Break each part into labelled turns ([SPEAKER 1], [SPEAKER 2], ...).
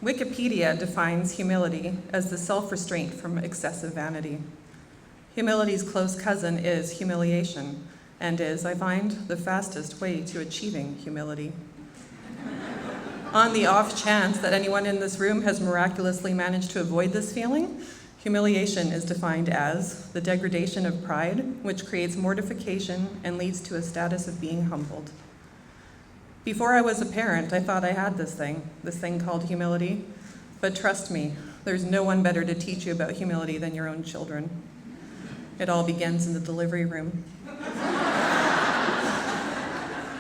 [SPEAKER 1] Wikipedia defines humility as the self-restraint from excessive vanity. Humility's close cousin is humiliation, and is, I find, the fastest way to achieving humility. On the off chance that anyone in this room has miraculously managed to avoid this feeling, humiliation is defined as the degradation of pride, which creates mortification and leads to a status of being humbled. Before I was a parent, I thought I had this thing called humility. But trust me, there's no one better to teach you about humility than your own children. It all begins in the delivery room.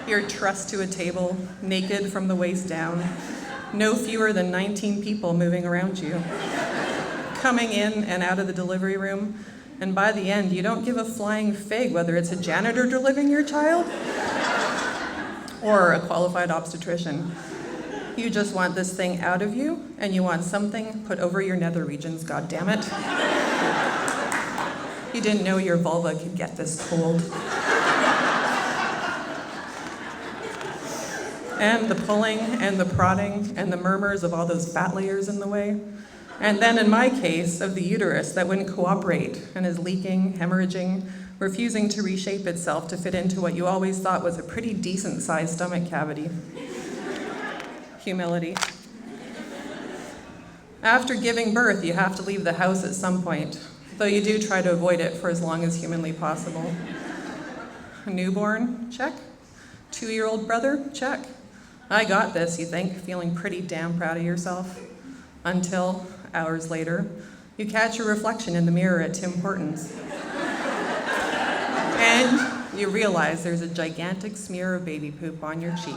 [SPEAKER 1] You're trussed to a table, naked from the waist down, no fewer than 19 people moving around you, coming in and out of the delivery room, and by the end, you don't give a flying fig whether it's a janitor delivering your child or a qualified obstetrician. You just want this thing out of you, and you want something put over your nether regions, goddammit. You didn't know your vulva could get this cold. And the pulling and the prodding and the murmurs of all those fat layers in the way. And then in my case, of the uterus that wouldn't cooperate and is leaking, hemorrhaging, refusing to reshape itself to fit into what you always thought was a pretty decent-sized stomach cavity. Humility. After giving birth, you have to leave the house at some point, though you do try to avoid it for as long as humanly possible. A newborn? Check. 2-year-old brother? Check. I got this, you think, feeling pretty damn proud of yourself. Until, hours later, you catch your reflection in the mirror at Tim Hortons. And you realize there's a gigantic smear of baby poop on your cheek.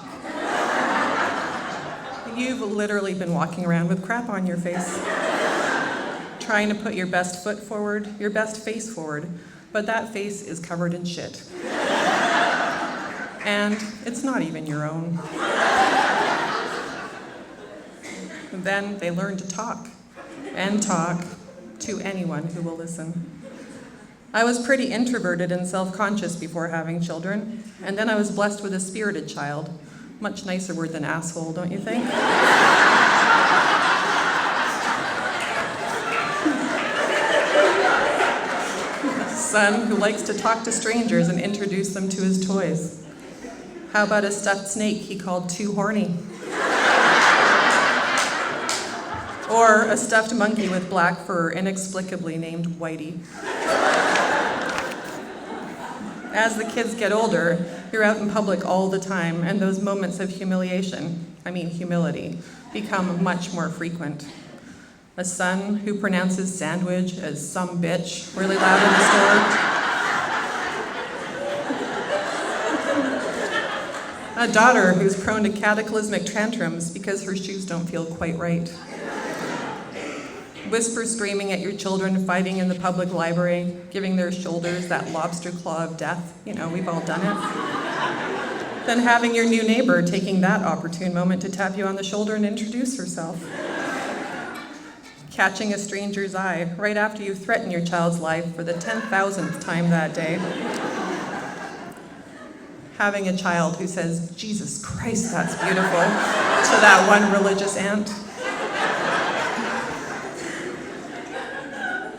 [SPEAKER 1] You've literally been walking around with crap on your face, trying to put your best foot forward, your best face forward, but that face is covered in shit. And it's not even your own. Then they learn to talk to anyone who will listen. I was pretty introverted and self-conscious before having children, and then I was blessed with a spirited child. Much nicer word than asshole, don't you think? Son who likes to talk to strangers and introduce them to his toys. How about a stuffed snake he called Too Horny? Or a stuffed monkey with black fur inexplicably named Whitey. As the kids get older, you're out in public all the time, and those moments of humility, become much more frequent. A son who pronounces sandwich as some bitch really loud in the store. A daughter who's prone to cataclysmic tantrums because her shoes don't feel quite right. Whisper screaming at your children fighting in the public library, giving their shoulders that lobster claw of death. You know, we've all done it. Then having your new neighbor taking that opportune moment to tap you on the shoulder and introduce herself. Catching a stranger's eye right after you threaten your child's life for the 10,000th time that day. Having a child who says, "Jesus Christ, that's beautiful," to that one religious aunt.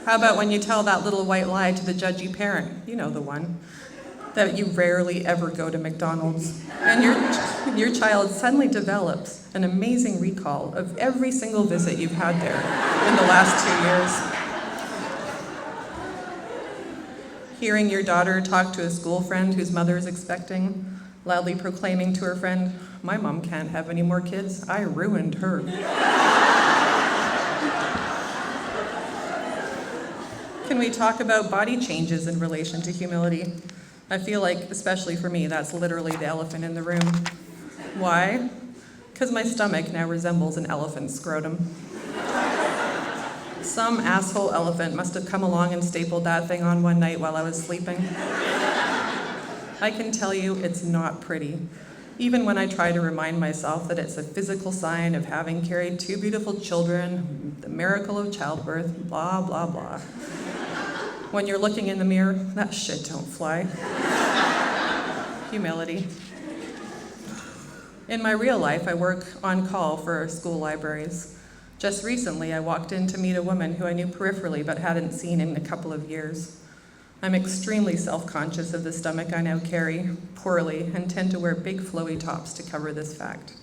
[SPEAKER 1] How about when you tell that little white lie to the judgy parent, you know the one, that you rarely ever go to McDonald's, and your child suddenly develops an amazing recall of every single visit you've had there in the last 2 years. Hearing your daughter talk to a school friend whose mother is expecting, loudly proclaiming to her friend, "My mom can't have any more kids, I ruined her." Can we talk about body changes in relation to humility? I feel like, especially for me, that's literally the elephant in the room. Why? Because my stomach now resembles an elephant's scrotum. Some asshole elephant must have come along and stapled that thing on one night while I was sleeping. I can tell you it's not pretty, even when I try to remind myself that it's a physical sign of having carried 2 beautiful children, the miracle of childbirth, blah, blah, blah. When you're looking in the mirror, that shit don't fly. Humility. In my real life, I work on call for school libraries. Just recently, I walked in to meet a woman who I knew peripherally but hadn't seen in a couple of years. I'm extremely self-conscious of the stomach I now carry, poorly, and tend to wear big flowy tops to cover this fact.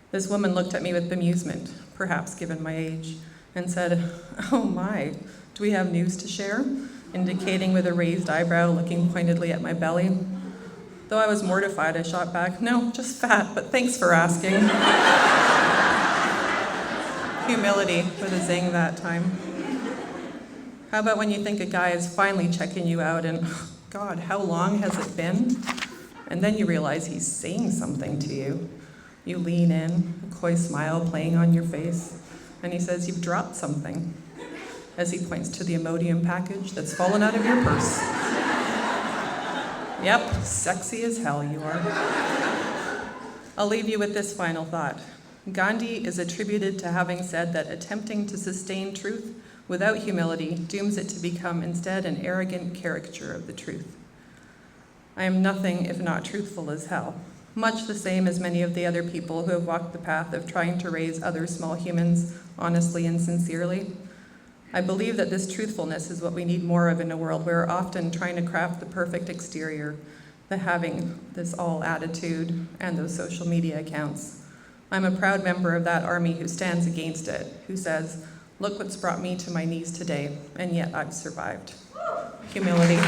[SPEAKER 1] This woman looked at me with bemusement, perhaps given my age, and said, "Oh my, do we have news to share?" indicating with a raised eyebrow, looking pointedly at my belly. Though I was mortified, I shot back, "No, just fat, but thanks for asking." Humility with a zing that time. How about when you think a guy is finally checking you out and, God, how long has it been? And then you realize he's saying something to you. You lean in, a coy smile playing on your face, and he says, "You've dropped something," as he points to the Imodium package that's fallen out of your purse. Yep, sexy as hell you are. I'll leave you with this final thought. Gandhi is attributed to having said that attempting to sustain truth without humility dooms it to become instead an arrogant caricature of the truth. I am nothing if not truthful as hell, much the same as many of the other people who have walked the path of trying to raise other small humans honestly and sincerely. I believe that this truthfulness is what we need more of in a world where we're often trying to craft the perfect exterior, the having this all attitude, and those social media accounts. I'm a proud member of that army who stands against it, who says, "Look what's brought me to my knees today, and yet I've survived." Humility.